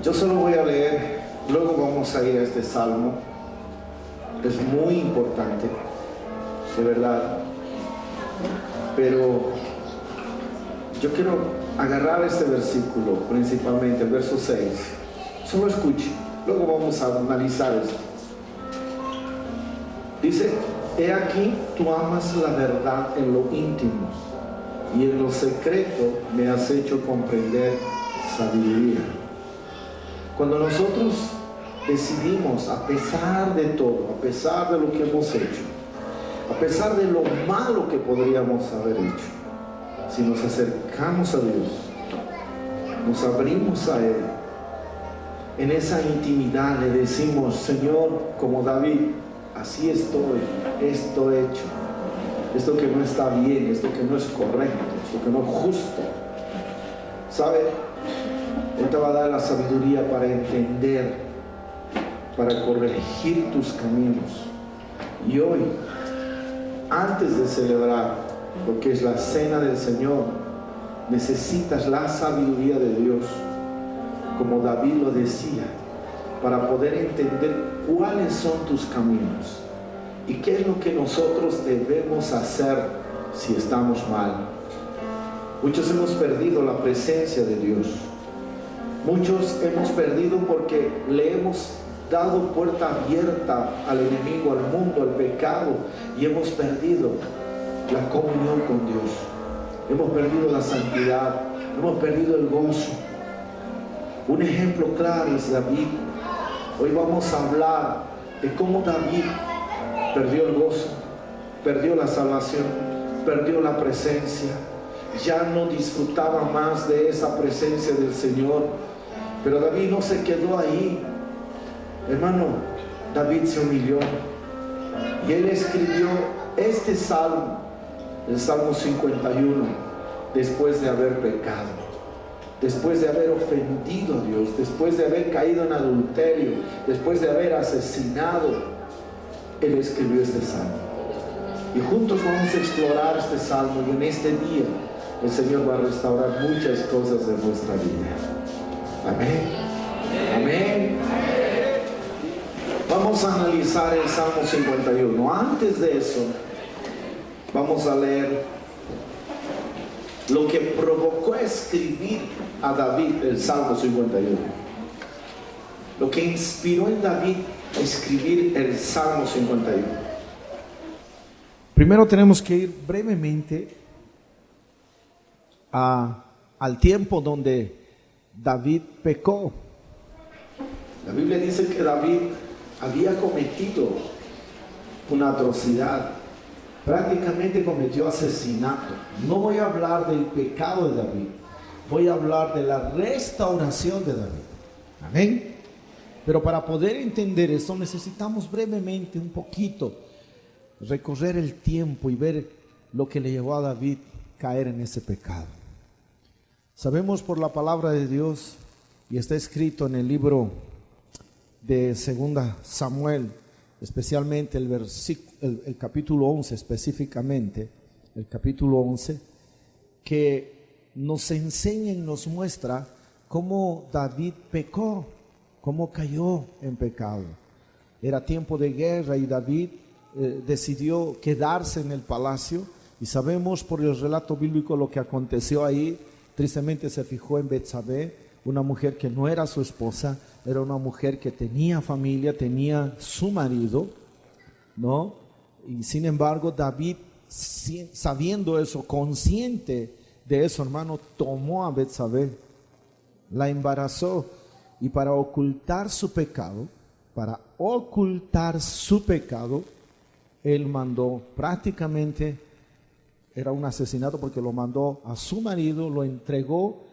Yo solo voy a leer, luego vamos a ir a este salmo. Es muy importante, de verdad. Pero yo quiero agarrar este versículo, principalmente el verso 6. Solo escuche, luego vamos a analizar esto. Dice: he aquí, tú amas la verdad en lo íntimo, y en lo secreto me has hecho comprender sabiduría. Cuando nosotros decidimos, a pesar de todo, a pesar de lo que hemos hecho, a pesar de lo malo que podríamos haber hecho, si nos acercamos a Dios, nos abrimos a Él, en esa intimidad le decimos: Señor, como David, así estoy, esto he hecho, esto que no está bien, esto que no es correcto, esto que no es justo. ¿Sabe? Él te va a dar la sabiduría para entender, para corregir tus caminos. Y hoy, antes de celebrar lo que es la cena del Señor, necesitas la sabiduría de Dios, como David lo decía, para poder entender cuáles son tus caminos y qué es lo que nosotros debemos hacer si estamos mal. Muchos hemos perdido la presencia de Dios. Muchos hemos perdido porque le hemos dado puerta abierta al enemigo, al mundo, al pecado, y hemos perdido la comunión con Dios. Hemos perdido la santidad, hemos perdido el gozo. Un ejemplo claro es David. Hoy vamos a hablar de cómo David perdió el gozo, perdió la salvación, perdió la presencia. Ya no disfrutaba más de esa presencia del Señor. Pero David no se quedó ahí. Hermano, David se humilló y él escribió este salmo, el Salmo 51, después de haber pecado, después de haber ofendido a Dios, después de haber caído en adulterio, después de haber asesinado. Él escribió este salmo. Y juntos vamos a explorar este salmo, y en este día el Señor va a restaurar muchas cosas de nuestra vida. Amén. Amén. Vamos a analizar el Salmo 51. Antes de eso, vamos a leer lo que provocó escribir a David el Salmo 51. Lo que inspiró en David a escribir el Salmo 51. Primero tenemos que ir brevemente al tiempo donde David pecó. La Biblia dice que David había cometido una atrocidad, prácticamente cometió asesinato. No voy a hablar del pecado de David, voy a hablar de la restauración de David. Amén. Pero para poder entender esto necesitamos brevemente un poquito recorrer el tiempo y ver lo que le llevó a David a caer en ese pecado. Sabemos por la palabra de Dios, y está escrito en el libro de 2 Samuel, especialmente el capítulo 11, específicamente el capítulo 11, que nos enseña y nos muestra cómo David pecó, cómo cayó en pecado. Era tiempo de guerra y David decidió quedarse en el palacio, y sabemos por el relato bíblico lo que aconteció ahí. Tristemente se fijó en Betsabé, una mujer que no era su esposa, era una mujer que tenía familia, tenía su marido, ¿no? Y sin embargo David, sabiendo eso, consciente de eso, hermano, tomó a Betsabé, la embarazó, y para ocultar su pecado, él mandó, prácticamente era un asesinato, porque lo mandó a su marido, lo entregó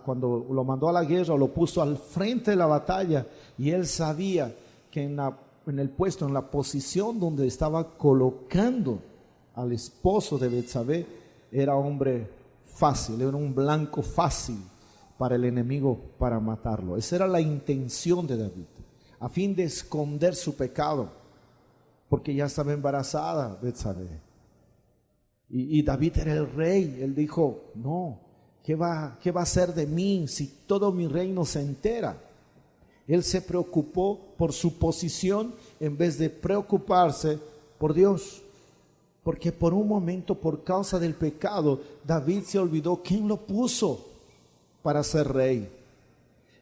cuando lo mandó a la guerra, lo puso al frente de la batalla, y él sabía que en el puesto, en la posición donde estaba colocando al esposo de Betsabé, era hombre fácil, era un blanco fácil para el enemigo, para matarlo. Esa era la intención de David, a fin de esconder su pecado, porque ya estaba embarazada Betsabé. Y David era el rey. Él dijo: no, ¿Qué va a ser de mí si todo mi reino se entera? Él se preocupó por su posición en vez de preocuparse por Dios. Porque por un momento, por causa del pecado, David se olvidó quién lo puso para ser rey.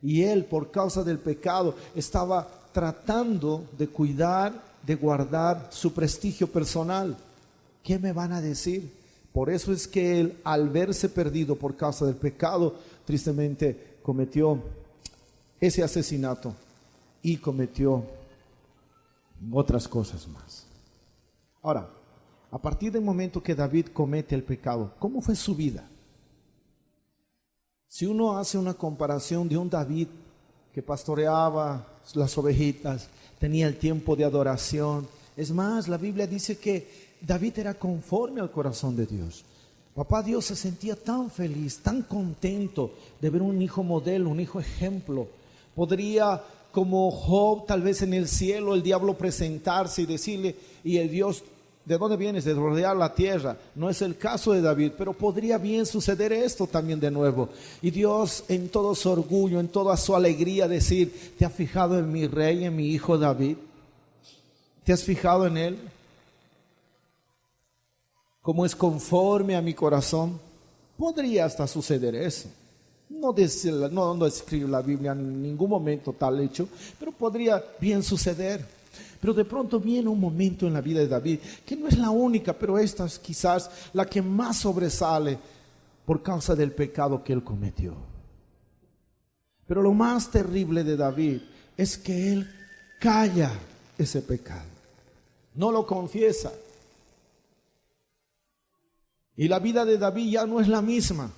Y él, por causa del pecado, estaba tratando de cuidar, de guardar su prestigio personal. ¿Qué me van a decir? Por eso es que él, al verse perdido por causa del pecado, tristemente cometió ese asesinato y cometió otras cosas más. Ahora, a partir del momento que David comete el pecado, ¿cómo fue su vida? Si uno hace una comparación de un David que pastoreaba las ovejitas, tenía el tiempo de adoración. Es más, la Biblia dice que David era conforme al corazón de Dios. Papá Dios se sentía tan feliz, tan contento de ver un hijo modelo, un hijo ejemplo. Podría, como Job, tal vez en el cielo, el diablo presentarse y decirle, y el Dios, ¿de dónde vienes? De rodear la tierra. No es el caso de David, pero podría bien suceder esto también de nuevo. Y Dios, en todo su orgullo, en toda su alegría, decir, ¿te has fijado en mi rey, en mi hijo David? ¿Te has fijado en él? ¿Cómo es conforme a mi corazón? Podría hasta suceder eso. No describe la Biblia en ningún momento tal hecho, pero podría bien suceder. Pero de pronto viene un momento en la vida de David, que no es la única, pero esta es quizás la que más sobresale por causa del pecado que él cometió. Pero lo más terrible de David es que él calla ese pecado, no lo confiesa. Y la vida de David ya no es la misma.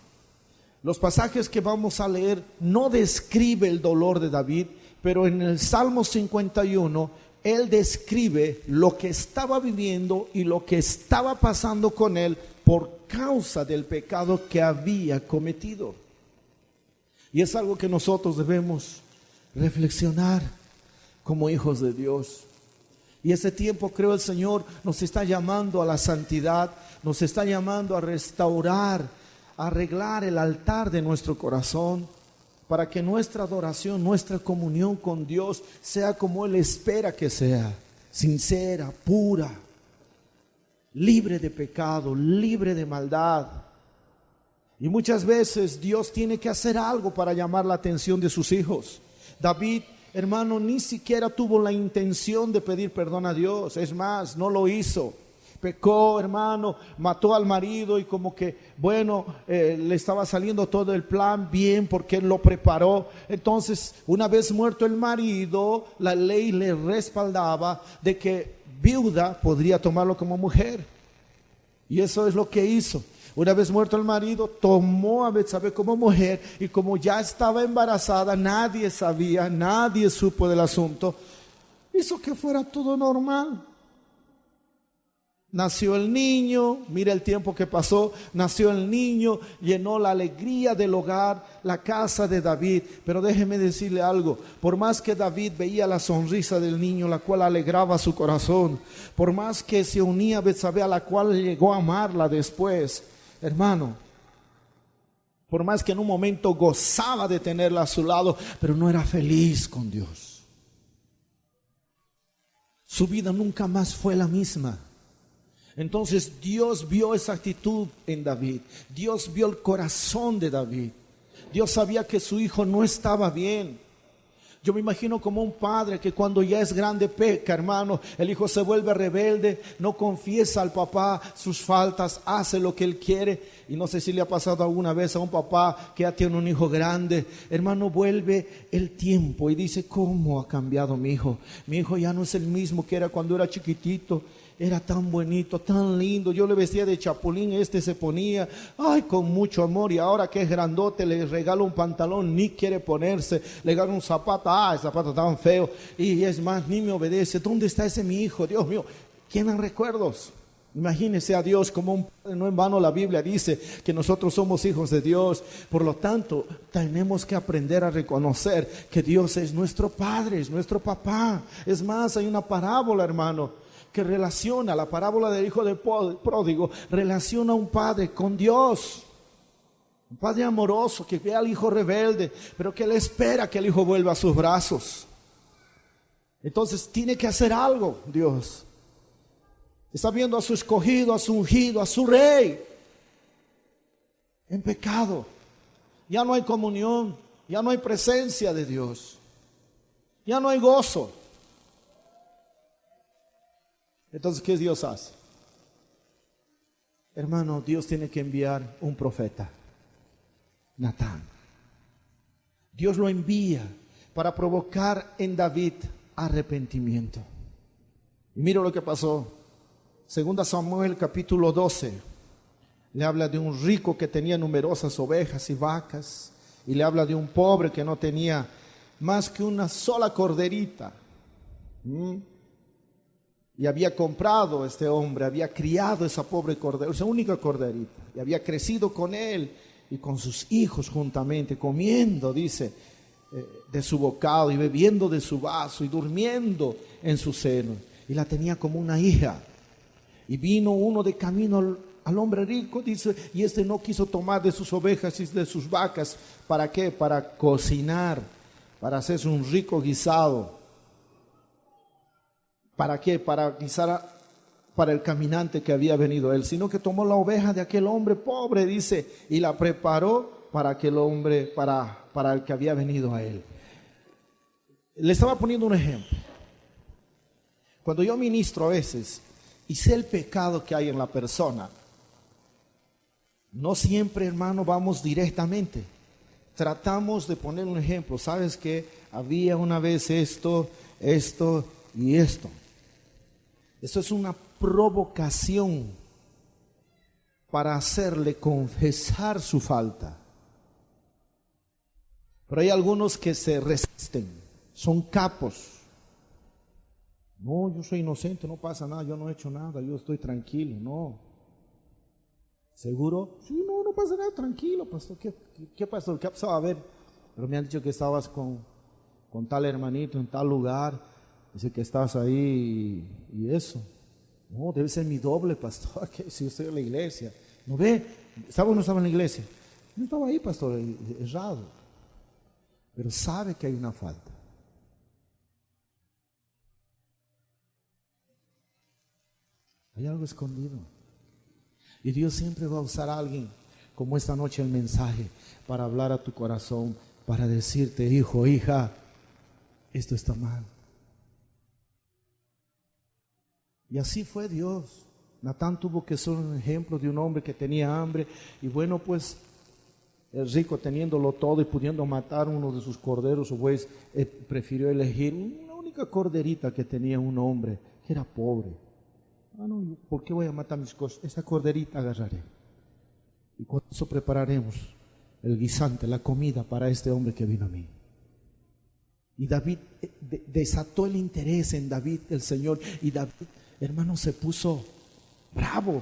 Los pasajes que vamos a leer no describe el dolor de David, pero en el Salmo 51 él describe lo que estaba viviendo y lo que estaba pasando con él por causa del pecado que había cometido. Y es algo que nosotros debemos reflexionar como hijos de Dios. Y ese tiempo, creo, el Señor nos está llamando a la santidad, nos está llamando a restaurar, a arreglar el altar de nuestro corazón, para que nuestra adoración, nuestra comunión con Dios sea como Él espera que sea, sincera, pura, libre de pecado, libre de maldad. Y muchas veces Dios tiene que hacer algo para llamar la atención de sus hijos. David, hermano, ni siquiera tuvo la intención de pedir perdón a Dios. Es más, no lo hizo. Pecó, hermano, mató al marido y como que, bueno, le estaba saliendo todo el plan bien porque él lo preparó. Entonces, una vez muerto el marido, la ley le respaldaba de que viuda podría tomarlo como mujer. Y eso es lo que hizo. Una vez muerto el marido, tomó a Betsabé como mujer y como ya estaba embarazada, nadie sabía, nadie supo del asunto. Hizo que fuera todo normal. Nació el niño, mira el tiempo que pasó, nació el niño, llenó la alegría del hogar, la casa de David. Pero déjeme decirle algo, por más que David veía la sonrisa del niño, la cual alegraba su corazón, por más que se unía a Betsabé, a la cual llegó a amarla después, hermano, por más que en un momento gozaba de tenerla a su lado, pero no era feliz con Dios. Su vida nunca más fue la misma. Entonces Dios vio esa actitud en David. Dios vio el corazón de David. Dios sabía que su hijo no estaba bien. Yo me imagino como un padre que cuando ya es grande peca, hermano. El hijo se vuelve rebelde, no confiesa al papá sus faltas, hace lo que él quiere. Y no sé si le ha pasado alguna vez a un papá que ya tiene un hijo grande. Hermano, vuelve el tiempo y dice, ¿cómo ha cambiado mi hijo? Mi hijo ya no es el mismo que era cuando era chiquitito. Era tan bonito, tan lindo. Yo le vestía de chapulín, se ponía, ay, con mucho amor. Y ahora que es grandote, le regalo un pantalón, ni quiere ponerse. Le regalo un zapato, el zapato tan feo. Y es más, ni me obedece. ¿Dónde está ese mi hijo? Dios mío, ¿tienen recuerdos? Imagínese a Dios como un padre. No en vano la Biblia dice que nosotros somos hijos de Dios. Por lo tanto, tenemos que aprender a reconocer que Dios es nuestro Padre, es nuestro papá. Es más, hay una parábola, hermano, que relaciona, la parábola del hijo del pródigo, relaciona a un padre con Dios. Un padre amoroso que ve al hijo rebelde, pero que le espera que el hijo vuelva a sus brazos. Entonces tiene que hacer algo, Dios. Está viendo a su escogido, a su ungido, a su rey en pecado. Ya no hay comunión, ya no hay presencia de Dios, ya no hay gozo. Entonces, ¿qué Dios hace? Hermano, Dios tiene que enviar un profeta, Natán. Dios lo envía para provocar en David arrepentimiento. Y mira lo que pasó. Segunda Samuel capítulo 12. Le habla de un rico que tenía numerosas ovejas y vacas. Y le habla de un pobre que no tenía más que una sola corderita. Y había comprado este hombre, había criado esa pobre corderita, esa única corderita. Y había crecido con él y con sus hijos juntamente, comiendo, dice, de su bocado y bebiendo de su vaso y durmiendo en su seno. Y la tenía como una hija. Y vino uno de camino al hombre rico, dice, y este no quiso tomar de sus ovejas y de sus vacas. ¿Para qué? Para cocinar, para hacerse un rico guisado. ¿Para qué? Para guisar para el caminante que había venido a él, sino que tomó la oveja de aquel hombre pobre, dice, y la preparó para aquel hombre, para el que había venido a él. Le estaba poniendo un ejemplo. Cuando yo ministro a veces y sé el pecado que hay en la persona, no siempre, hermano, vamos directamente. Tratamos de poner un ejemplo. ¿Sabes qué? Había una vez esto y esto. Eso es una provocación para hacerle confesar su falta. Pero hay algunos que se resisten, son capos. No, yo soy inocente, no pasa nada, yo no he hecho nada, yo estoy tranquilo. No. ¿Seguro? Sí, no pasa nada, tranquilo, pastor. ¿Qué pastor? ¿Qué ha pasado? A ver, pero me han dicho que estabas con tal hermanito en tal lugar. Dice que estabas ahí y eso. No, debe ser mi doble, pastor, que si estoy en la iglesia. ¿No ve? ¿Estaba o no estaba en la iglesia? No estaba ahí, pastor, errado. Pero sabe que hay una falta. Hay algo escondido. Y Dios siempre va a usar a alguien, como esta noche el mensaje, para hablar a tu corazón, para decirte, hijo, hija, esto está mal. Y así fue Dios. Natán tuvo que ser un ejemplo de un hombre que tenía hambre. Y bueno, pues el rico, teniéndolo todo y pudiendo matar uno de sus corderos o bueyes, prefirió elegir una única corderita que tenía un hombre que era pobre. No, ¿por qué voy a matar mis cosas? Esa corderita agarraré. Y con eso prepararemos el guisante, la comida para este hombre que vino a mí. Y David desató el interés en David, el Señor. Y David, hermano, se puso bravo,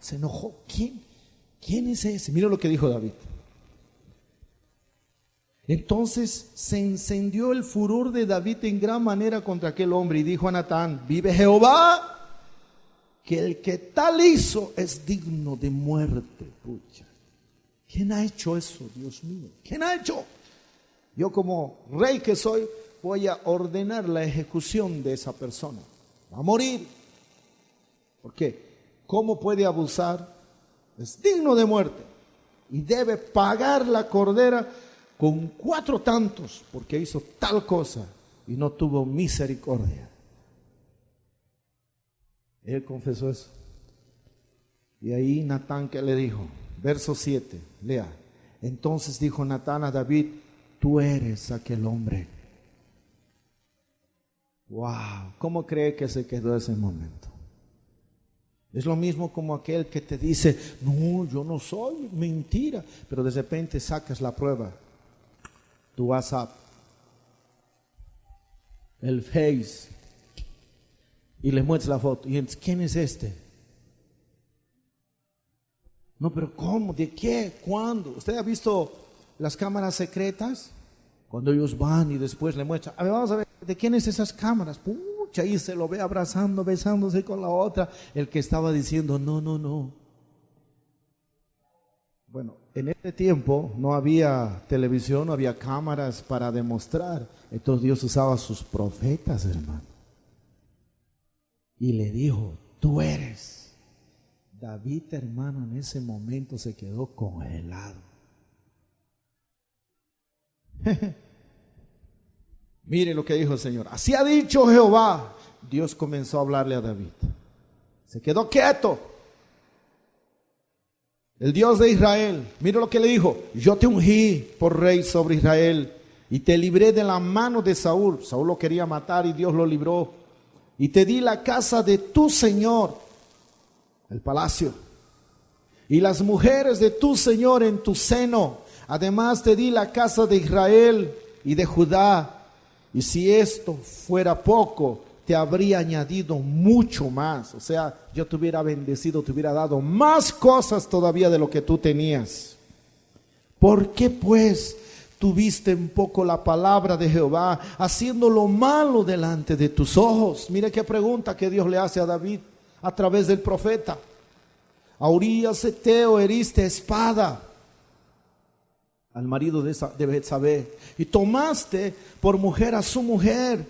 se enojó. ¿Quién es ese? Mira lo que dijo David. Entonces se encendió el furor de David en gran manera contra aquel hombre y dijo a Natán, vive Jehová, que el que tal hizo es digno de muerte. Pucha, ¿quién ha hecho eso, Dios mío? ¿Quién ha hecho? Yo como rey que soy, voy a ordenar la ejecución de esa persona. Va a morir. ¿Por qué? ¿Cómo puede abusar? Es digno de muerte. Y debe pagar la cordera con 4 tantos, porque hizo tal cosa y no tuvo misericordia. Él confesó eso. Y ahí Natán, ¿qué le dijo? Verso 7, lea. Entonces dijo Natán a David, tú eres aquel hombre. Wow, ¿cómo cree que se quedó ese momento? Es lo mismo como aquel que te dice, no, yo no soy, mentira. Pero de repente sacas la prueba, tu WhatsApp, el Face, y le muestras la foto. Y entonces, ¿quién es este? No, pero ¿cómo? ¿De qué? ¿Cuándo? ¿Usted ha visto las cámaras secretas? Cuando ellos van y después le muestran. A ver, vamos a ver, ¿de quién es esas cámaras? Pucha, ahí se lo ve abrazando, besándose con la otra. El que estaba diciendo, no. Bueno, En este tiempo no había televisión, no había cámaras para demostrar. Entonces Dios usaba a sus profetas, hermano. Y le dijo, tú eres. David, hermano, en ese momento se quedó congelado. Mire lo que dijo el Señor. Así ha dicho Jehová. Dios comenzó a hablarle a David. Se quedó quieto. El Dios de Israel. Mire lo que le dijo. Yo te ungí por rey sobre Israel y te libré de la mano de Saúl. Saúl lo quería matar y Dios lo libró. Y te di la casa de tu Señor, el palacio, y las mujeres de tu Señor en tu seno. Además te di la casa de Israel y de Judá. Y si esto fuera poco, te habría añadido mucho más. O sea, yo te hubiera bendecido, te hubiera dado más cosas todavía de lo que tú tenías. ¿Por qué pues tuviste en poco la palabra de Jehová, haciendo lo malo delante de tus ojos? Mire qué pregunta que Dios le hace a David a través del profeta. A Urías Eteo heriste a espada, al marido de Betsabé, y tomaste por mujer a su mujer,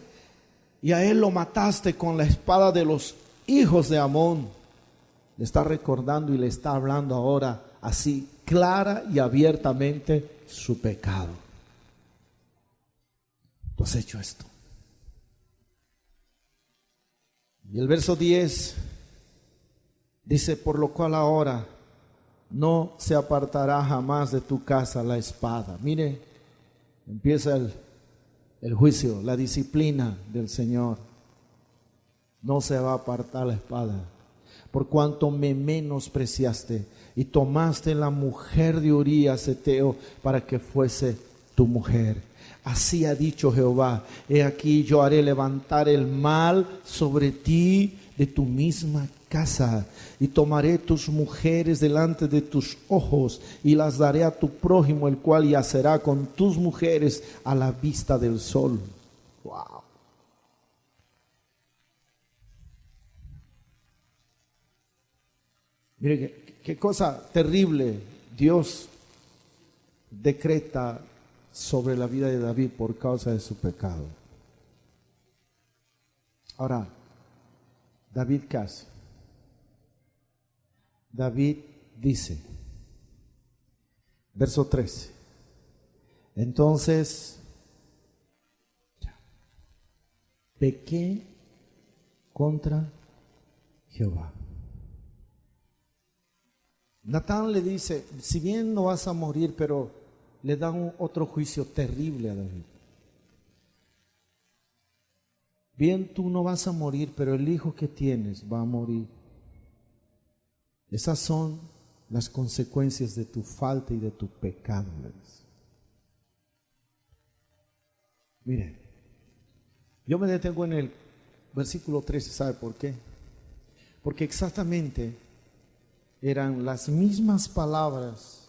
y a él lo mataste con la espada de los hijos de Amón. Le está recordando y le está hablando ahora así, clara y abiertamente, su pecado. Tú has hecho esto. Y el verso 10 dice, por lo cual ahora no se apartará jamás de tu casa la espada. Mire, empieza el juicio, la disciplina del Señor. No se va a apartar la espada. Por cuanto me menospreciaste y tomaste la mujer de Urías Eteo para que fuese tu mujer. Así ha dicho Jehová, he aquí yo haré levantar el mal sobre ti de tu misma casa, y tomaré tus mujeres delante de tus ojos, y las daré a tu prójimo, el cual yacerá con tus mujeres a la vista del sol. Wow. Mire qué cosa terrible Dios decreta sobre la vida de David por causa de su pecado. Ahora, David, ¿qué hace? David dice, verso 13, entonces pequé contra Jehová. Natán le dice, si bien no vas a morir, pero le dan otro juicio terrible a David. Bien, tú no vas a morir, pero el hijo que tienes va a morir. Esas son las consecuencias de tu falta y de tu pecado. Miren, yo me detengo en el versículo 13, ¿sabe por qué? Porque exactamente eran las mismas palabras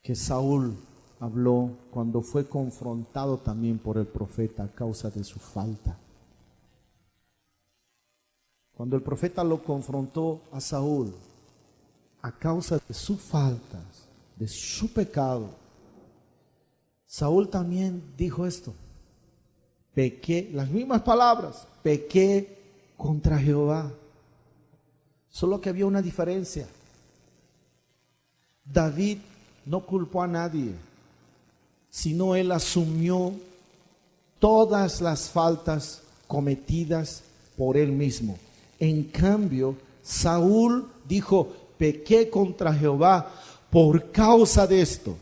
que Saúl habló cuando fue confrontado también por el profeta a causa de su falta. Cuando el profeta lo confrontó a Saúl a causa de sus faltas, de su pecado, Saúl también dijo esto: pequé, las mismas palabras, pequé contra Jehová. Solo que había una diferencia. David no culpó a nadie, sino él asumió todas las faltas cometidas por él mismo. En cambio, Saúl dijo, pequé contra Jehová por causa de esto.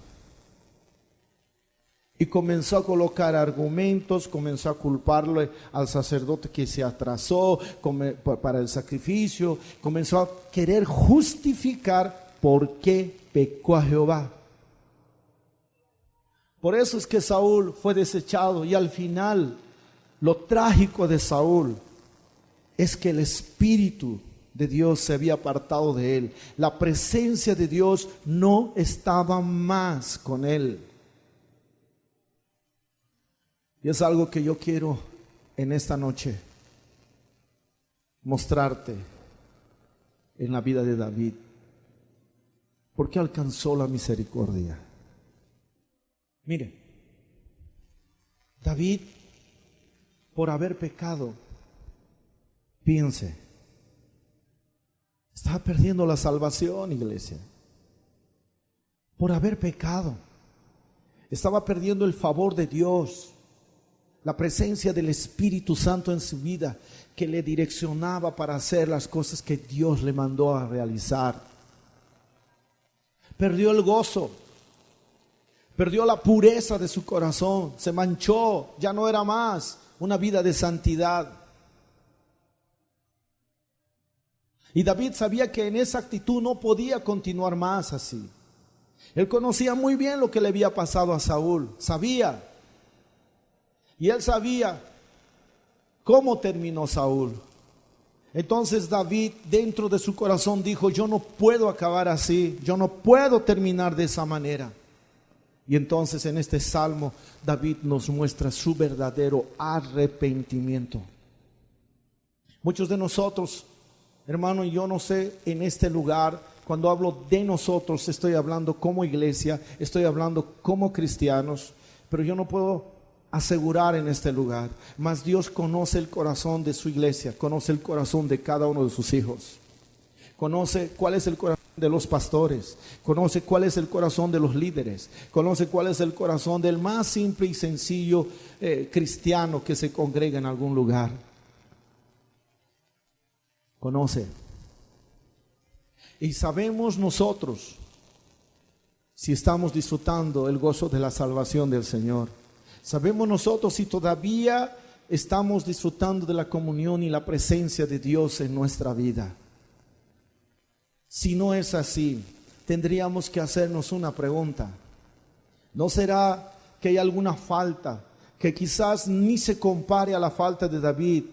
Y comenzó a colocar argumentos, comenzó a culparle al sacerdote que se atrasó para el sacrificio, comenzó a querer justificar por qué pecó a Jehová. Por eso es que Saúl fue desechado, y al final lo trágico de Saúl es que el Espíritu de Dios se había apartado de él. La presencia de Dios no estaba más con él. Y es algo que yo quiero en esta noche mostrarte en la vida de David. porque alcanzó la misericordia. Mire, David, por haber pecado, piense, estaba perdiendo la salvación, iglesia. Por haber pecado, estaba perdiendo el favor de Dios, la presencia del Espíritu Santo en su vida, que le direccionaba para hacer las cosas que Dios le mandó a realizar. Perdió el gozo, perdió la pureza de su corazón, se manchó, ya no era más una vida de santidad. Y David sabía que en esa actitud no podía continuar más así. Él conocía muy bien lo que le había pasado a Saúl, sabía. Y él sabía cómo terminó Saúl. Entonces David, dentro de su corazón, dijo: yo no puedo acabar así, yo no puedo terminar de esa manera. Y entonces en este salmo David nos muestra su verdadero arrepentimiento. Muchos de nosotros, hermano, yo no sé, en este lugar, cuando hablo de nosotros, estoy hablando como iglesia, estoy hablando como cristianos, pero yo no puedo asegurar en este lugar, mas Dios conoce el corazón de su iglesia, conoce el corazón de cada uno de sus hijos, conoce cuál es el corazón de los pastores, conoce cuál es el corazón de los líderes, conoce cuál es el corazón del más simple y sencillo cristiano que se congrega en algún lugar. Conoce. Y sabemos nosotros si estamos disfrutando el gozo de la salvación del Señor. Sabemos nosotros si todavía estamos disfrutando de la comunión y la presencia de Dios en nuestra vida. Si no es así, tendríamos que hacernos una pregunta. ¿No será que hay alguna falta que quizás ni se compare a la falta de David,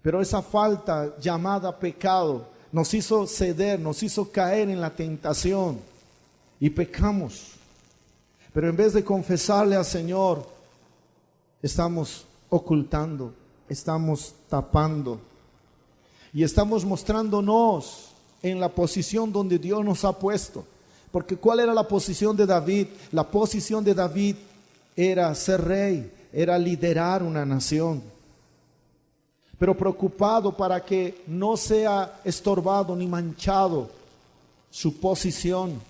pero esa falta llamada pecado nos hizo ceder, nos hizo caer en la tentación y pecamos? Pero en vez de confesarle al Señor, estamos ocultando, estamos tapando y estamos mostrándonos en la posición donde Dios nos ha puesto. Porque ¿cuál era la posición de David? La posición de David era ser rey, era liderar una nación. Pero preocupado para que no sea estorbado ni manchado su posición,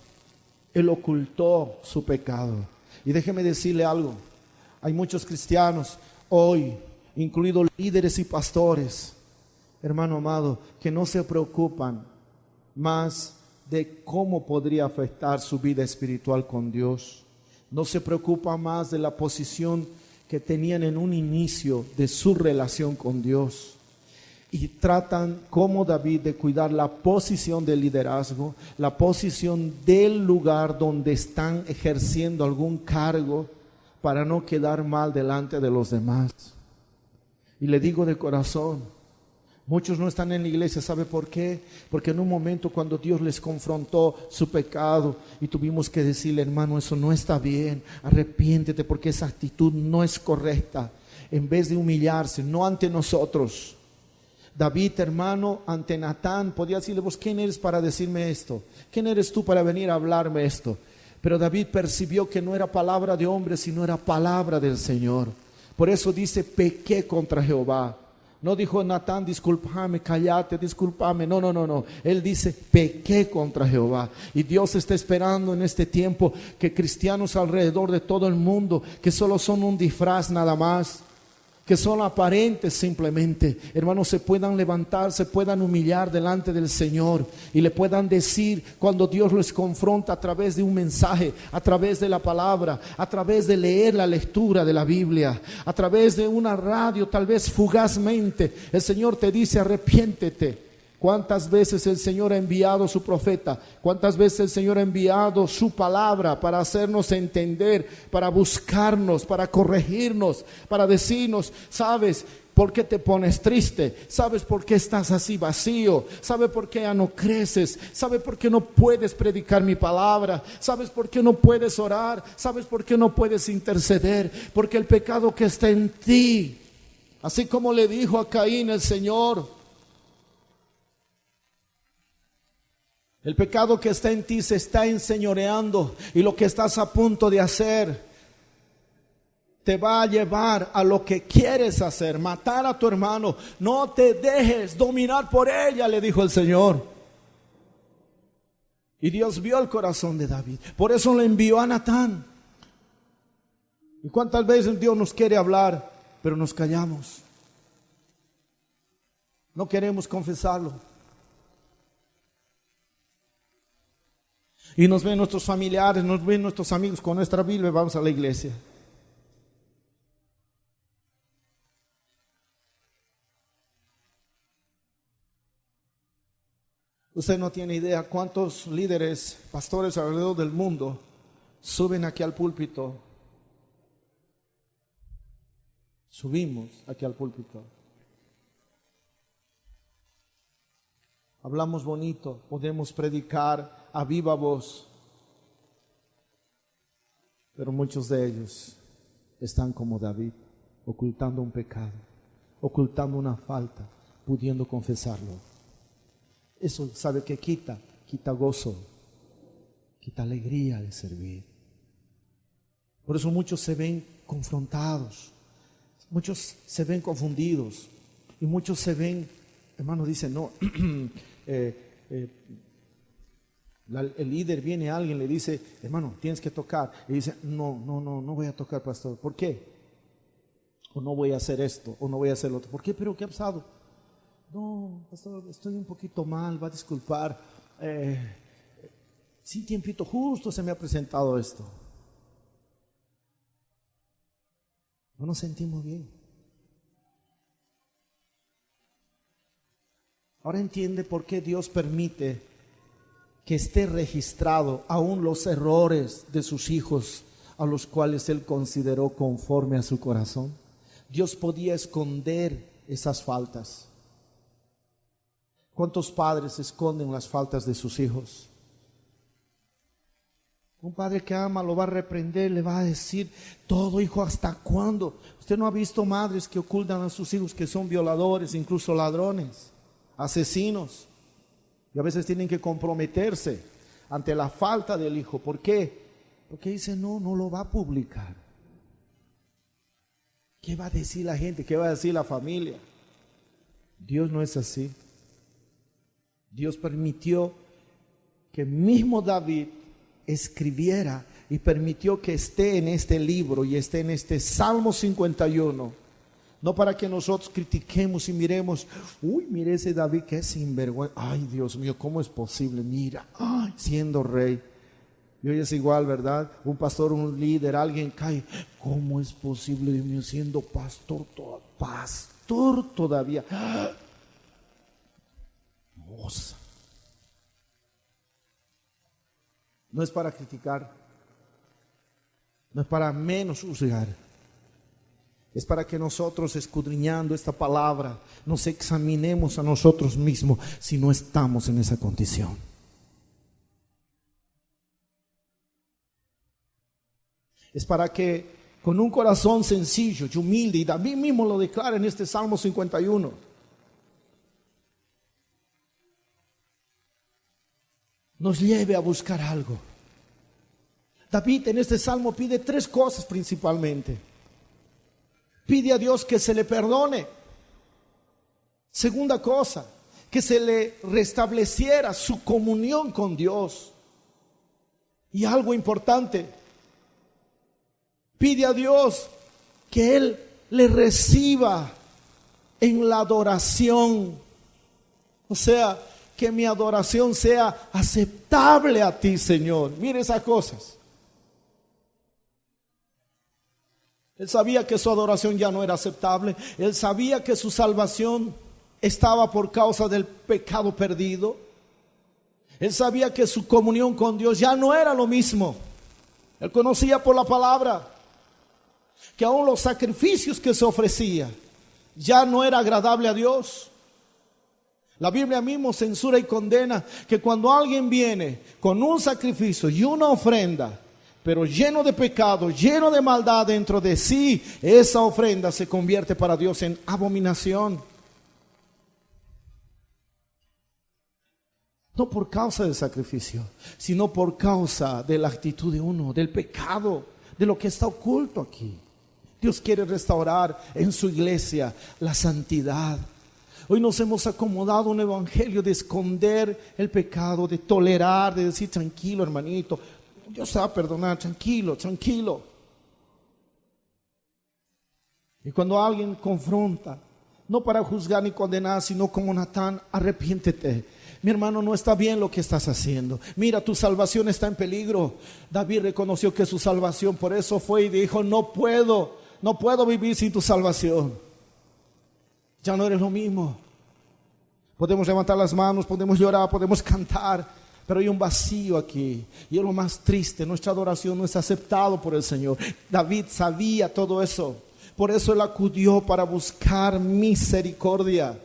él ocultó su pecado. Y déjeme decirle algo, hay muchos cristianos hoy, incluidos líderes y pastores, hermano amado, que no se preocupan más de cómo podría afectar su vida espiritual con Dios. No se preocupa más de la posición que tenían en un inicio de su relación con Dios. Y tratan, como David, de cuidar la posición del liderazgo, la posición del lugar donde están ejerciendo algún cargo, para no quedar mal delante de los demás. Y le digo de corazón, muchos no están en la iglesia, ¿sabe por qué? Porque en un momento cuando Dios les confrontó su pecado y tuvimos que decirle: hermano, eso no está bien, arrepiéntete porque esa actitud no es correcta. En vez de humillarse, no ante nosotros, David, hermano, ante Natán, podía decirle: ¿vos quién eres para decirme esto? ¿Quién eres tú para venir a hablarme esto? Pero David percibió que no era palabra de hombre, sino era palabra del Señor. Por eso dice: pequé contra Jehová. No dijo Natán: discúlpame, cállate, discúlpame. No. Él dice: pequé contra Jehová. Y Dios está esperando en este tiempo que cristianos alrededor de todo el mundo, que solo son un disfraz nada más, que son aparentes simplemente, hermanos, se puedan levantar, se puedan humillar delante del Señor y le puedan decir, cuando Dios les confronta a través de un mensaje, a través de la palabra, a través de leer la lectura de la Biblia, a través de una radio, tal vez fugazmente, el Señor te dice: arrepiéntete. ¿Cuántas veces el Señor ha enviado su profeta? ¿Cuántas veces el Señor ha enviado su palabra para hacernos entender, para buscarnos, para corregirnos, para decirnos: ¿sabes por qué te pones triste? ¿Sabes por qué estás así vacío? ¿Sabes por qué ya no creces? ¿Sabes por qué no puedes predicar mi palabra? ¿Sabes por qué no puedes orar? ¿Sabes por qué no puedes interceder? Porque el pecado que está en ti, así como le dijo a Caín el Señor, El pecado que está en ti se está enseñoreando y lo que estás a punto de hacer te va a llevar a lo que quieres hacer, matar a tu hermano. No te dejes dominar por ella, le dijo el Señor. Y Dios vio el corazón de David, por eso le envió a Natán. ¿Y cuántas veces Dios nos quiere hablar, pero nos callamos? No queremos confesarlo. Y nos ven nuestros familiares, nos ven nuestros amigos con nuestra Biblia y vamos a la iglesia. Usted no tiene idea cuántos líderes, pastores alrededor del mundo suben aquí al púlpito. Subimos aquí al púlpito. Hablamos bonito, podemos predicar a viva voz, pero muchos de ellos están como David, ocultando un pecado, ocultando una falta, pudiendo confesarlo. Eso, ¿sabe qué quita? Quita gozo, quita alegría de servir. Por eso muchos se ven confrontados, muchos se ven confundidos y muchos se ven, hermano, dicen, no, el líder viene a alguien, le dice, hermano, tienes que tocar. Y dice, no voy a tocar, pastor. ¿Por qué? O no voy a hacer esto, o no voy a hacer lo otro. ¿Por qué? ¿Pero qué ha pasado? No, pastor, estoy un poquito mal, va a disculpar. Sí, tiempito, justo se me ha presentado esto. No nos sentimos bien. Ahora entiende por qué Dios permite que esté registrado aún los errores de sus hijos, a los cuales Él consideró conforme a su corazón. Dios podía esconder esas faltas. ¿Cuántos padres esconden las faltas de sus hijos? Un padre que ama lo va a reprender, le va a decir todo, hijo, ¿hasta cuándo? Usted no ha visto madres que ocultan a sus hijos que son violadores, incluso ladrones, asesinos, y a veces tienen que comprometerse ante la falta del hijo. ¿Por qué? Porque dice, no lo va a publicar. ¿Qué va a decir la gente? ¿Qué va a decir la familia? Dios no es así. Dios permitió que mismo David escribiera y permitió que esté en este libro y esté en este Salmo 51, no para que nosotros critiquemos y miremos, uy, mire ese David que es sinvergüenza, ay Dios mío, ¿cómo es posible? Mira, ay, siendo rey. Y hoy es igual, ¿verdad? Un pastor, un líder, alguien cae, ¿cómo es posible, Dios mío, siendo pastor todavía? No es para criticar, no es para menos juzgar, es para que nosotros, escudriñando esta palabra, nos examinemos a nosotros mismos si no estamos en esa condición. Es para que con un corazón sencillo y humilde, y David mismo lo declara en este Salmo 51, nos lleve a buscar algo. David en este salmo pide tres cosas principalmente. Pide a Dios que se le perdone. Segunda cosa, que se le restableciera su comunión con Dios. Y algo importante, pide a Dios que Él le reciba en la adoración. O sea, que mi adoración sea aceptable a ti, Señor. Mire esas cosas. Él sabía que su adoración ya no era aceptable. Él sabía que su salvación estaba por causa del pecado perdido. Él sabía que su comunión con Dios ya no era lo mismo. Él conocía por la palabra que aún los sacrificios que se ofrecía ya no era agradable a Dios. La Biblia mismo censura y condena que cuando alguien viene con un sacrificio y una ofrenda, pero lleno de pecado, lleno de maldad dentro de sí, esa ofrenda se convierte para Dios en abominación. No por causa del sacrificio, sino por causa de la actitud de uno, del pecado, de lo que está oculto aquí. Dios quiere restaurar en su iglesia la santidad. Hoy nos hemos acomodado un evangelio de esconder el pecado, de tolerar, de decir tranquilo hermanito, Dios te va a perdonar, tranquilo, tranquilo. Y cuando alguien confronta, no para juzgar ni condenar, sino como Natán, arrepiéntete. Mi hermano, no está bien lo que estás haciendo. Mira, tu salvación está en peligro. David reconoció que su salvación, por eso fue y dijo, no puedo vivir sin tu salvación. Ya no eres lo mismo. Podemos levantar las manos, podemos llorar, podemos cantar, pero hay un vacío aquí. Y es lo más triste, nuestra adoración no es aceptado por el Señor. David sabía todo eso. Por eso él acudió para buscar misericordia.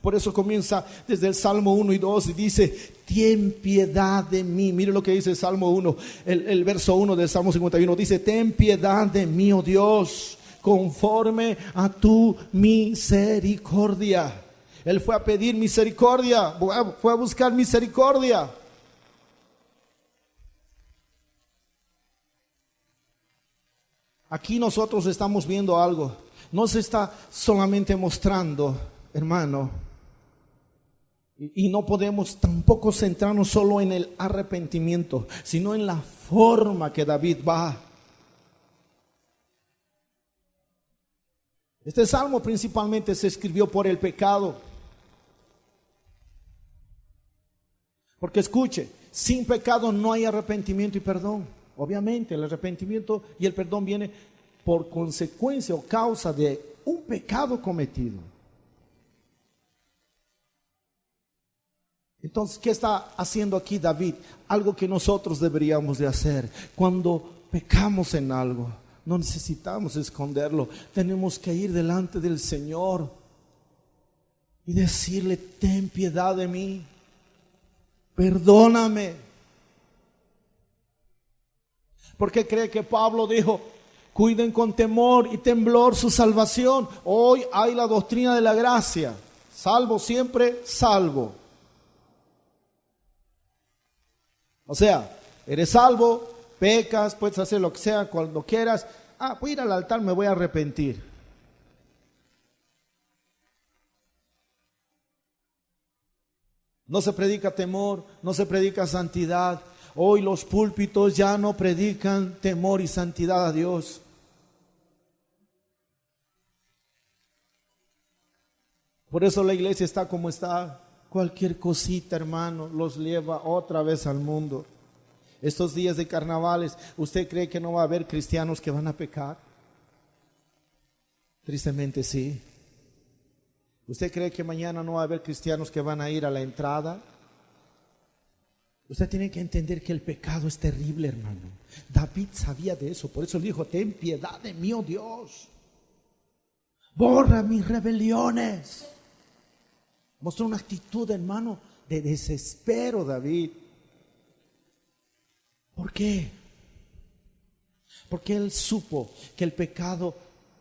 Por eso comienza desde el Salmo 1 y 2 y dice, ten piedad de mí. Mire lo que dice el Salmo 1, el verso 1 del Salmo 51. Dice, ten piedad de mí, oh Dios, conforme a tu misericordia. Él fue a pedir misericordia, fue a buscar misericordia. Aquí nosotros estamos viendo algo. No se está solamente mostrando, hermano, y no podemos tampoco centrarnos solo en el arrepentimiento, sino en la forma que David va. Este salmo principalmente se escribió por el pecado. Porque escuche, sin pecado no hay arrepentimiento y perdón. Obviamente el arrepentimiento y el perdón viene por consecuencia o causa de un pecado cometido. Entonces, ¿qué está haciendo aquí David? Algo que nosotros deberíamos de hacer. Cuando pecamos en algo, no necesitamos esconderlo. Tenemos que ir delante del Señor y decirle, ten piedad de mí, perdóname. ¿Por qué cree que Pablo dijo, cuiden con temor y temblor su salvación? Hoy hay la doctrina de la gracia, salvo siempre, salvo. O sea, eres salvo, pecas, puedes hacer lo que sea cuando quieras. Voy a ir al altar, me voy a arrepentir. No se predica temor, no se predica santidad. Hoy los púlpitos ya no predican temor y santidad a Dios. Por eso la iglesia está como está. Cualquier cosita, hermano, los lleva otra vez al mundo. Estos días de carnavales, ¿usted cree que no va a haber cristianos que van a pecar? Tristemente sí. ¿Usted cree que mañana no va a haber cristianos que van a ir a la entrada? Usted tiene que entender que el pecado es terrible, hermano. David sabía de eso, por eso dijo, ten piedad de mí, oh Dios. Borra mis rebeliones. Mostró una actitud, hermano, de desespero David. ¿Por qué? Porque él supo que el pecado,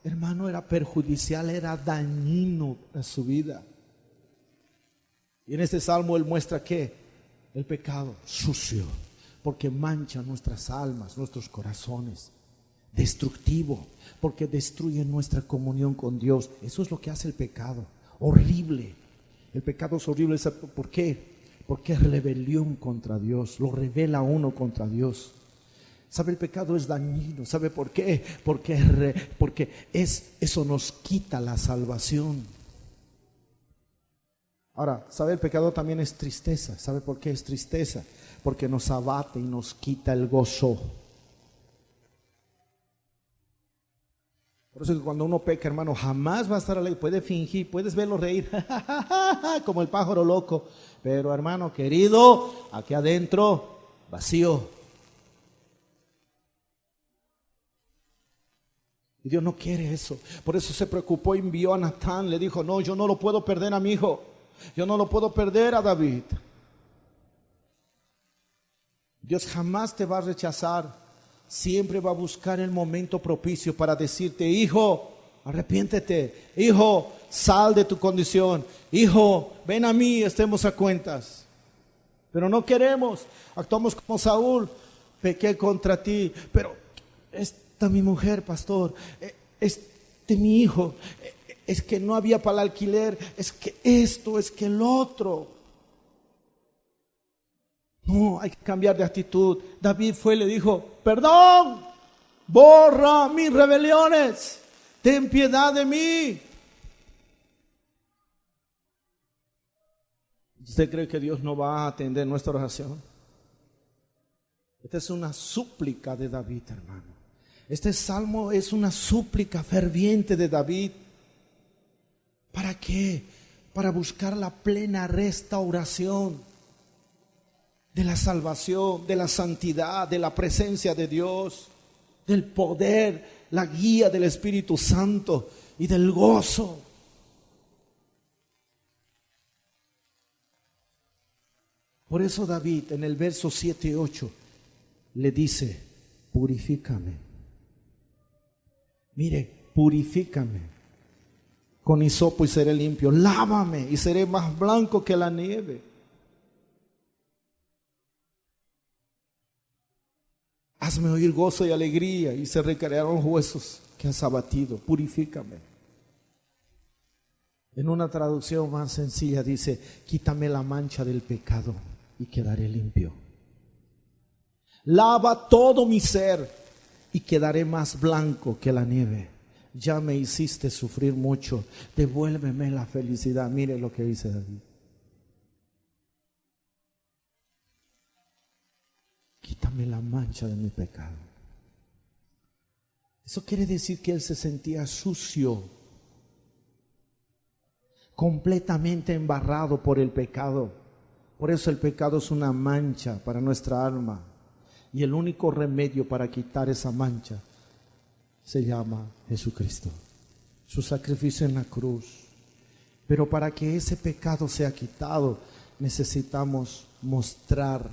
hermano, era perjudicial, era dañino a su vida. Y en este salmo él muestra que el pecado sucio, porque mancha nuestras almas, nuestros corazones. Destructivo, porque destruye nuestra comunión con Dios. Eso es lo que hace el pecado. Horrible. El pecado es horrible. ¿Por qué? Porque es rebelión contra Dios. Lo revela a uno contra Dios. ¿Sabe? El pecado es dañino. ¿Sabe por qué? Porque eso nos quita la salvación. Ahora, ¿sabe? El pecado también es tristeza. ¿Sabe por qué es tristeza? Porque nos abate y nos quita el gozo. Por eso que cuando uno peca, hermano, jamás va a estar alegre. Puede fingir, puedes verlo reír como el pájaro loco, pero hermano querido, aquí adentro vacío. Y Dios no quiere eso. Por eso se preocupó, envió a Natán, le dijo, no, yo no lo puedo perder a mi hijo, yo no lo puedo perder a David. Dios jamás te va a rechazar. Siempre va a buscar el momento propicio para decirte, hijo, arrepiéntete, hijo, sal de tu condición, hijo, ven a mí, estemos a cuentas. Pero no queremos, actuamos como Saúl, pequé contra ti, pero esta mi mujer, pastor, este mi hijo, es que no había para el alquiler, es que esto, es que el otro. No, hay que cambiar de actitud. David fue y le dijo, perdón, borra mis rebeliones, ten piedad de mí. ¿Usted cree que Dios no va a atender nuestra oración? Esta es una súplica de David, hermano. Este salmo es una súplica ferviente de David. ¿Para qué? Para buscar la plena restauración de la salvación, de la santidad, de la presencia de Dios, del poder, la guía del Espíritu Santo y del gozo. Por eso David en el verso 7 y 8 le dice, purifícame. Mire, purifícame con hisopo y seré limpio. Lávame y seré más blanco que la nieve. Hazme oír gozo y alegría y se recrearán los huesos que has abatido. Purifícame. En una traducción más sencilla dice, quítame la mancha del pecado y quedaré limpio. Lava todo mi ser y quedaré más blanco que la nieve. Ya me hiciste sufrir mucho, devuélveme la felicidad. Mire lo que dice David. Quítame la mancha de mi pecado. Eso quiere decir que él se sentía sucio, completamente embarrado por el pecado. Por eso el pecado es una mancha para nuestra alma. Y el único remedio para quitar esa mancha se llama Jesucristo. Su sacrificio en la cruz. Pero para que ese pecado sea quitado, necesitamos mostrar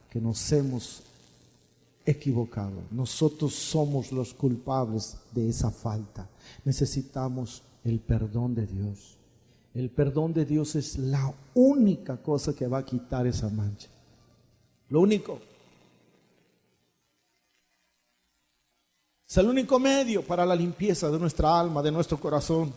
que nos hemos equivocado. Nosotros somos los culpables de esa falta. Necesitamos el perdón de Dios. El perdón de Dios es la única cosa que va a quitar esa mancha. Lo único. Es el único medio para la limpieza de nuestra alma, de nuestro corazón.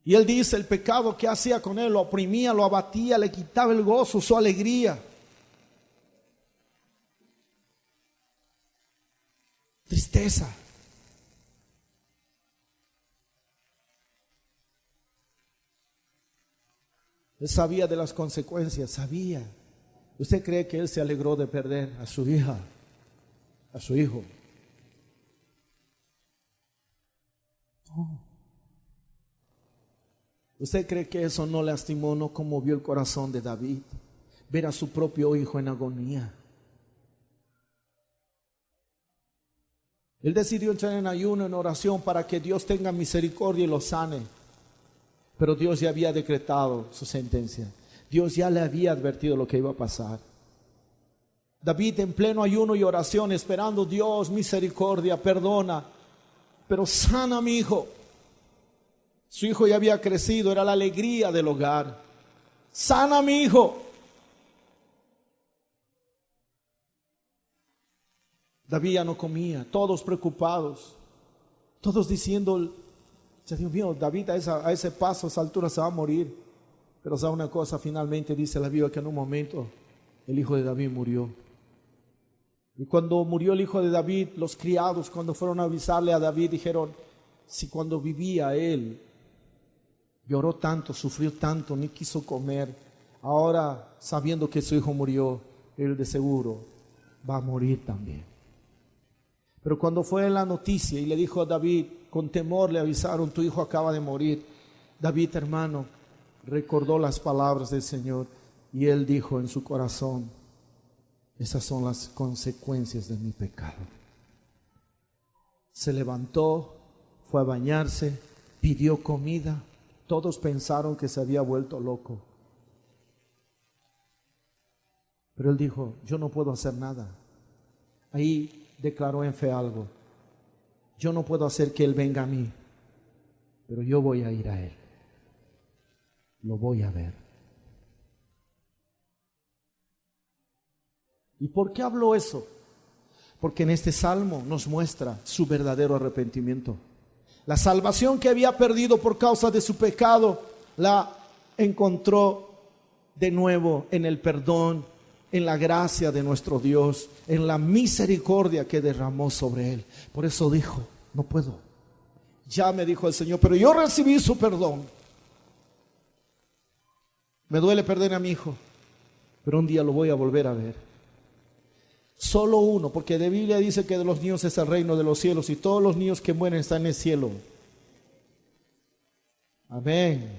Y él dice, el pecado que hacía con él, lo oprimía, lo abatía, le quitaba el gozo, su alegría. Tristeza. Él sabía de las consecuencias, sabía. ¿Usted cree que él se alegró de perder a su hija, a su hijo? No. ¿Usted cree que eso no lastimó, no conmovió el corazón de David? Ver a su propio hijo en agonía. Él decidió entrar en ayuno, en oración, para que Dios tenga misericordia y lo sane. Pero Dios ya había decretado su sentencia. Dios ya le había advertido lo que iba a pasar. David en pleno ayuno y oración, esperando Dios, misericordia, perdona, pero sana a mi hijo. Su hijo ya había crecido, era la alegría del hogar. Sana a mi hijo. David ya no comía, todos preocupados, todos diciendo, Dios mío, David a ese paso, a esa altura se va a morir. Pero sabe una cosa, finalmente dice la Biblia que en un momento el hijo de David murió. Y cuando murió el hijo de David, los criados cuando fueron a avisarle a David dijeron, si cuando vivía él lloró tanto, sufrió tanto, ni quiso comer, ahora sabiendo que su hijo murió, él de seguro va a morir también. Pero cuando fue la noticia y le dijo a David, con temor le avisaron, tu hijo acaba de morir. David, hermano, recordó las palabras del Señor y él dijo en su corazón, esas son las consecuencias de mi pecado. Se levantó, fue a bañarse, pidió comida. Todos pensaron que se había vuelto loco. Pero él dijo, yo no puedo hacer nada. Ahí declaró en fe algo. Yo no puedo hacer que él venga a mí, pero yo voy a ir a él. Lo voy a ver. ¿Y por qué habló eso? Porque en este salmo nos muestra su verdadero arrepentimiento. La salvación que había perdido por causa de su pecado, la encontró de nuevo en el perdón, en la gracia de nuestro Dios, en la misericordia que derramó sobre él. Por eso dijo, no puedo. Ya me dijo el Señor, pero yo recibí su perdón. Me duele perder a mi hijo, pero un día lo voy a volver a ver. Solo uno, porque la Biblia dice que de los niños es el reino de los cielos y todos los niños que mueren están en el cielo. Amén.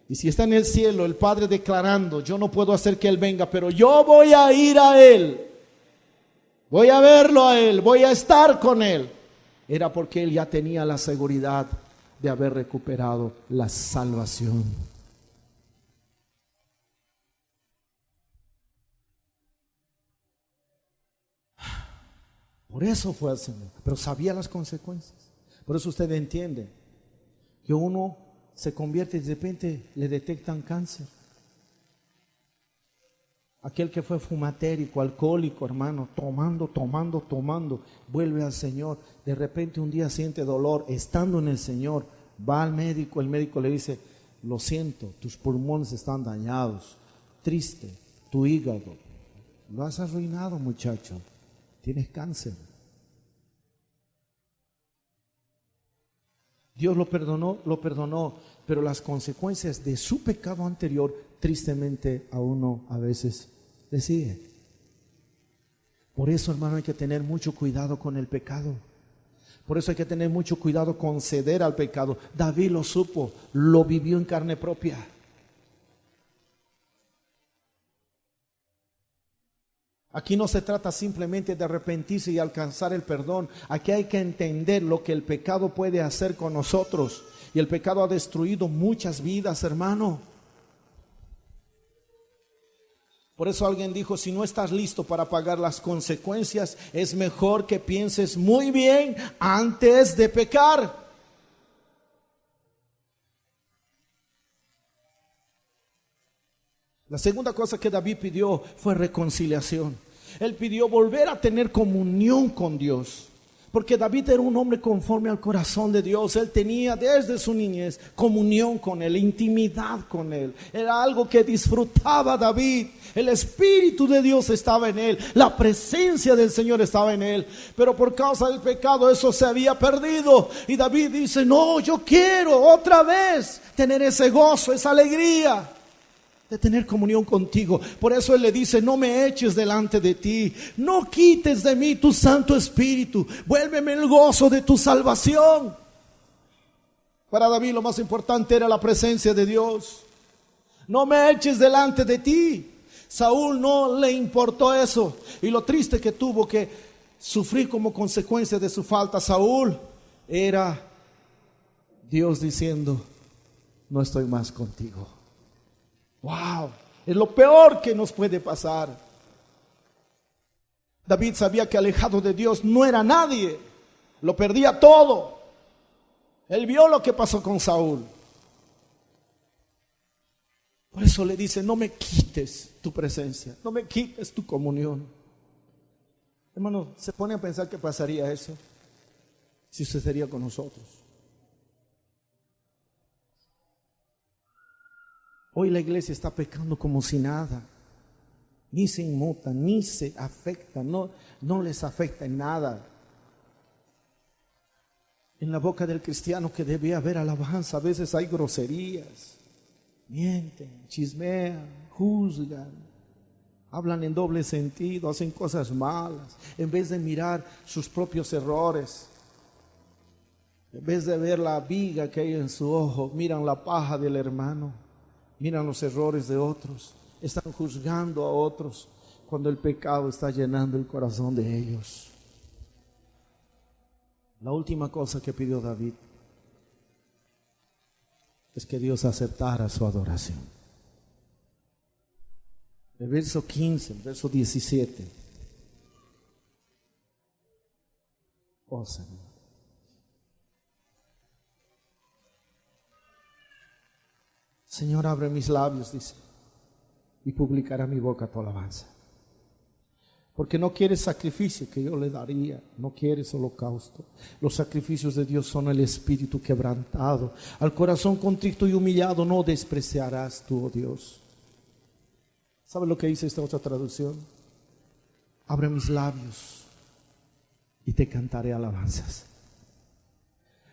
Y si está en el cielo, el Padre declarando, yo no puedo hacer que Él venga, pero yo voy a ir a Él. Voy a verlo a Él, voy a estar con Él. Era porque Él ya tenía la seguridad de haber recuperado la salvación. Por eso fue al Señor, pero sabía las consecuencias. Por eso usted entiende que uno se convierte y de repente le detectan cáncer. Aquel que fue fumatérico, alcohólico, hermano, tomando, vuelve al Señor. De repente un día siente dolor, estando en el Señor, va al médico, el médico le dice, lo siento, tus pulmones están dañados, triste, tu hígado, lo has arruinado, muchacho, tienes cáncer. Dios lo perdonó, pero las consecuencias de su pecado anterior, tristemente a uno a veces le sigue. Por eso, hermano, hay que tener mucho cuidado con el pecado. Por eso hay que tener mucho cuidado con ceder al pecado. David lo supo, lo vivió en carne propia. Aquí no se trata simplemente de arrepentirse y alcanzar el perdón. Aquí hay que entender lo que el pecado puede hacer con nosotros. Y el pecado ha destruido muchas vidas, hermano. Por eso alguien dijo, si no estás listo para pagar las consecuencias, es mejor que pienses muy bien antes de pecar. La segunda cosa que David pidió fue reconciliación. Él pidió volver a tener comunión con Dios. Porque David era un hombre conforme al corazón de Dios. Él tenía desde su niñez comunión con Él, intimidad con Él. Era algo que disfrutaba David. El Espíritu de Dios estaba en Él. La presencia del Señor estaba en Él. Pero por causa del pecado eso se había perdido. Y David dice, no, yo quiero otra vez tener ese gozo, esa alegría de tener comunión contigo. Por eso Él le dice, no me eches delante de ti, no quites de mí tu Santo Espíritu, vuélveme el gozo de tu salvación. Para David lo más importante era la presencia de Dios. No me eches delante de ti. Saúl no le importó eso, y lo triste que tuvo que sufrir como consecuencia de su falta Saúl era Dios diciendo, no estoy más contigo. Wow, es lo peor que nos puede pasar. David sabía que alejado de Dios no era nadie, lo perdía todo. Él vio lo que pasó con Saúl. Por eso le dice, no me quites tu presencia, no me quites tu comunión. Hermano, ¿se pone a pensar qué pasaría eso si sucedería con nosotros? Hoy la iglesia está pecando como si nada. Ni se inmuta, ni se afecta, no les afecta en nada. En la boca del cristiano que debe haber alabanza, a veces hay groserías. Mienten, chismean, juzgan, hablan en doble sentido, hacen cosas malas. En vez de mirar sus propios errores, en vez de ver la viga que hay en su ojo, miran la paja del hermano. Miran los errores de otros, están juzgando a otros cuando el pecado está llenando el corazón de ellos. La última cosa que pidió David es que Dios aceptara su adoración. El verso 15, el verso 17. Oh Señor. Señor, abre mis labios, dice, y publicará mi boca tu alabanza. Porque no quieres sacrificio que yo le daría, no quieres holocausto. Los sacrificios de Dios son el espíritu quebrantado. Al corazón contrito y humillado no despreciarás tú, oh Dios. ¿Sabe lo que dice esta otra traducción? Abre mis labios y te cantaré alabanzas.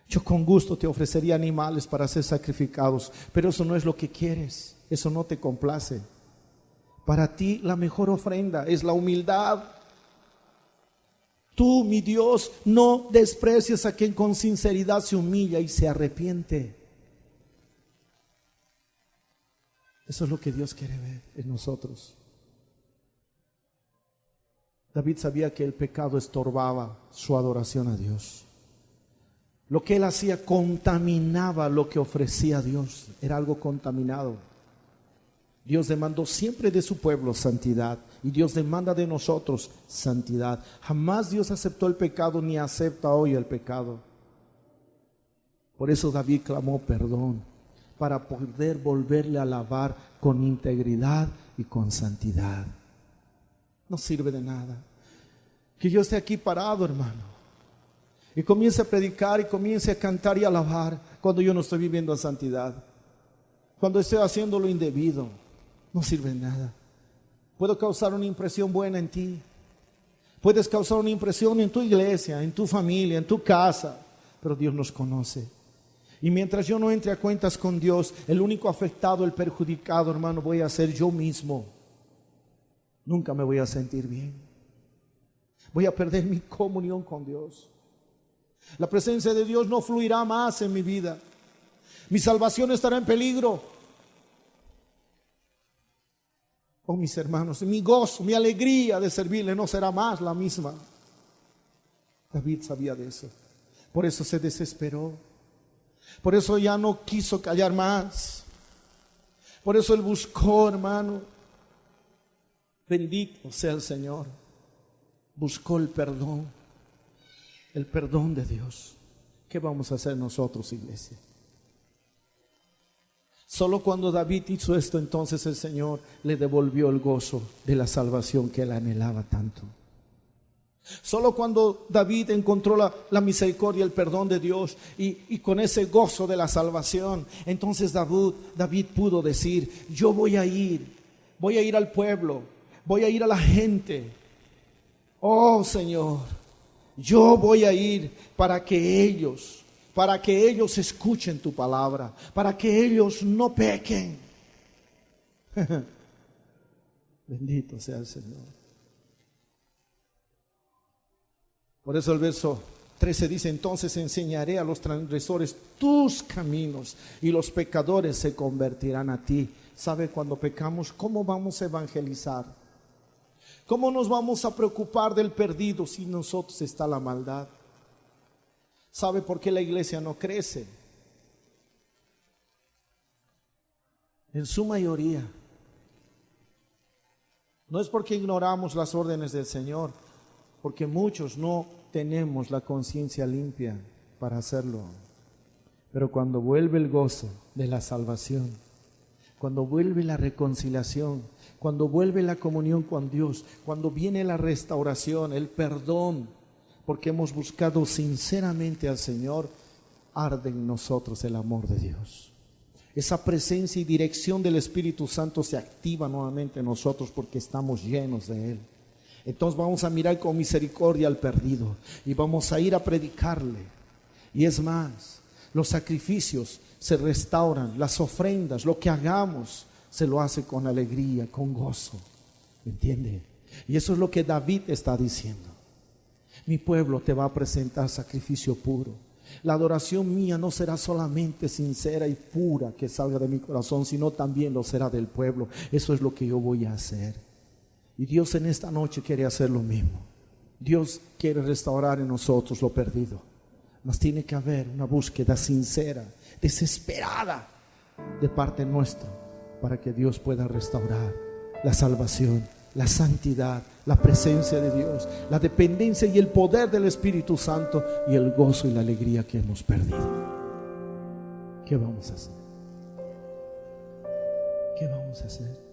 Yo con gusto te ofrecería animales para ser sacrificados, pero eso no es lo que quieres, eso no te complace. Para ti la mejor ofrenda es la humildad. Tú, mi Dios, no desprecias a quien con sinceridad se humilla y se arrepiente. Eso es lo que Dios quiere ver en nosotros. David sabía que el pecado estorbaba su adoración a Dios. Lo que él hacía contaminaba lo que ofrecía a Dios. Era algo contaminado. Dios demandó siempre de su pueblo santidad, y Dios demanda de nosotros santidad. Jamás Dios aceptó el pecado ni acepta hoy el pecado. Por eso David clamó perdón, para poder volverle a alabar con integridad y con santidad. No sirve de nada que yo esté aquí parado, hermano, y comience a predicar y comience a cantar y alabar cuando yo no estoy viviendo en santidad, cuando estoy haciendo lo indebido. No sirve de nada. Puedo causar una impresión buena en ti, puedes causar una impresión en tu iglesia, en tu familia, en tu casa, pero Dios nos conoce. Y mientras yo no entre a cuentas con Dios, el único afectado, el perjudicado, hermano, voy a ser yo mismo. Nunca me voy a sentir bien. Voy a perder mi comunión con Dios. La presencia de Dios no fluirá más en mi vida. Mi salvación estará en peligro. Oh, mis hermanos, mi gozo, mi alegría de servirle no será más la misma. David sabía de eso. Por eso se desesperó. Por eso ya no quiso callar más. Por eso él buscó, hermano. Bendito sea el Señor. Buscó el perdón de Dios. ¿Qué vamos a hacer nosotros, iglesia? Solo cuando David hizo esto, entonces el Señor le devolvió el gozo de la salvación que él anhelaba tanto. Solo cuando David encontró la misericordia, el perdón de Dios y con ese gozo de la salvación, entonces David pudo decir: yo voy a ir al pueblo, voy a ir a la gente. Oh Señor, yo voy a ir para que ellos escuchen tu palabra, para que ellos no pequen. Bendito sea el Señor. Por eso el verso 13 dice: entonces enseñaré a los transgresores tus caminos y los pecadores se convertirán a ti. ¿Sabe? Cuando pecamos, ¿cómo vamos a evangelizar? ¿Cómo nos vamos a preocupar del perdido si en nosotros está la maldad? ¿Sabe por qué la iglesia no crece? En su mayoría no es porque ignoramos las órdenes del Señor, porque muchos no tenemos la conciencia limpia para hacerlo. Pero cuando vuelve el gozo de la salvación, cuando vuelve la reconciliación, cuando vuelve la comunión con Dios, cuando viene la restauración, el perdón, porque hemos buscado sinceramente al Señor, arde en nosotros el amor de Dios. Esa presencia y dirección del Espíritu Santo se activa nuevamente en nosotros porque estamos llenos de Él. Entonces vamos a mirar con misericordia al perdido y vamos a ir a predicarle. Y es más, los sacrificios se restauran, las ofrendas, lo que hagamos se lo hace con alegría, con gozo. ¿Entiende? Y eso es lo que David está diciendo. Mi pueblo te va a presentar sacrificio puro. La adoración mía no será solamente sincera y pura que salga de mi corazón, sino también lo será del pueblo. Eso es lo que yo voy a hacer. Y Dios en esta noche quiere hacer lo mismo. Dios quiere restaurar en nosotros lo perdido. Mas tiene que haber una búsqueda sincera, desesperada de parte nuestra, para que Dios pueda restaurar la salvación, la santidad, la presencia de Dios, la dependencia y el poder del Espíritu Santo y el gozo y la alegría que hemos perdido. ¿Qué vamos a hacer? ¿Qué vamos a hacer?